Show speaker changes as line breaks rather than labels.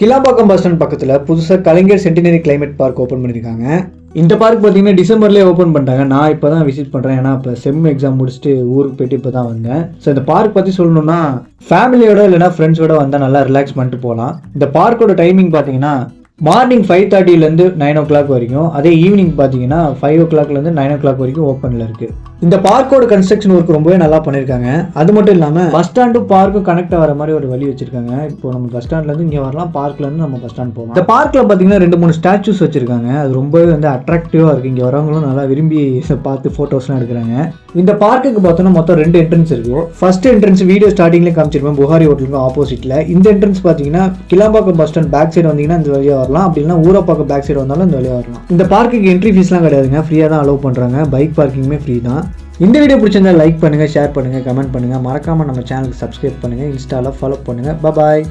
Kilambakkam bus stand பக்கத்தில் புதுசாக கலைஞர் centenary climate park open பண்ணியிருக்காங்க. இந்த பார்க் பார்த்தீங்கன்னா டிசம்பர்லேயே ஓப்பன் பண்ணிட்டாங்க. நான் இப்போ தான் விசிட் பண்ணுறேன். ஏன்னா இப்போ செம் எக்ஸாம் முடிச்சுட்டு ஊருக்கு போயிட்டு இப்போ தான் வந்தேன். ஸோ இந்த பார்க் பற்றி சொல்லணும்னா ஃபேமிலியோட இல்லைனா ஃப்ரெண்ட்ஸோட வந்தால் நல்லா ரிலாக்ஸ் பண்ணிட்டு போகலாம். இந்த பார்க்கோட டைமிங் பார்த்தீங்கன்னா மார்னிங் 5:30 9 o'clock வரைக்கும், அதே ஈவினிங் பார்த்தீங்கன்னா 5 o'clock 9 o'clock வரைக்கும் ஓப்பனில் இருக்குது. இந்த பார்க்கோட கன்ஸ்ட்ரக்ஷன் ஒர்க் ரொம்பவே நல்லா பண்ணியிருக்காங்க. அது மட்டும் இல்லாமல் பஸ் ஸ்டாண்டும் பார்க்கும் கனெக்ட் ஆகிற மாதிரி ஒரு வழி வச்சிருக்காங்க. இப்போ நம்ம பஸ் ஸ்டாண்ட்லேருந்து இங்கே வரலாம், பார்க்லேருந்து நம்ம பஸ் ஸ்டாண்ட் போகலாம். இந்த பார்க்கில் பார்த்தீங்கன்னா 2-3 ஸ்டாச்சூஸ் வச்சிருக்காங்க. அது ரொம்பவே அட்ராக்டிவாக இருக்குது. இங்கே வரவங்களும் நல்லா விரும்பி பார்த்து ஃபோட்டோஸ்லாம் எடுக்கிறாங்க. இந்த பார்க்குக்கு பார்த்தோன்னா மொத்தம் 2 என்ட்ரன்ஸ் இருக்கும். ஃபர்ஸ்ட் என்ட்ரன்ஸ் வீடியோ ஸ்டார்டிங்லேயே காமிச்சிருப்பேன், புகாரி ஹோட்டலுக்கும் ஆப்போசிட்டில். இந்த என்ட்ரன்ஸ் பார்த்தீங்கன்னா Kilambakkam bus stand back side வந்தீங்கன்னா இந்த வழியாக வரலாம், அப்படின்னா ஊரப்பாக்கம் பேக் சைடு வந்தாலும் இந்த வழியாக வரலாம். இந்த பார்க்குக்கு என்ட்ரி ஃபீஸ்லாம் கிடையாதுங்க, ஃப்ரீயாக தான் அலோவ் பண்ணுறாங்க. பைக் பார்க்கிங்குமே ஃப்ரீ தான். இந்த வீடியோ பிடிச்சிருந்தா லைக் பண்ணுங்கள், ஷேர் பண்ணுங்கள், கமெண்ட் பண்ணுங்கள். மறக்காமல் நம்ம சேனலுக்கு சப்ஸ்கிரைப் பண்ணுங்கள், இன்ஸ்டாவில் ஃபாலோ பண்ணுங்கள். பாய்.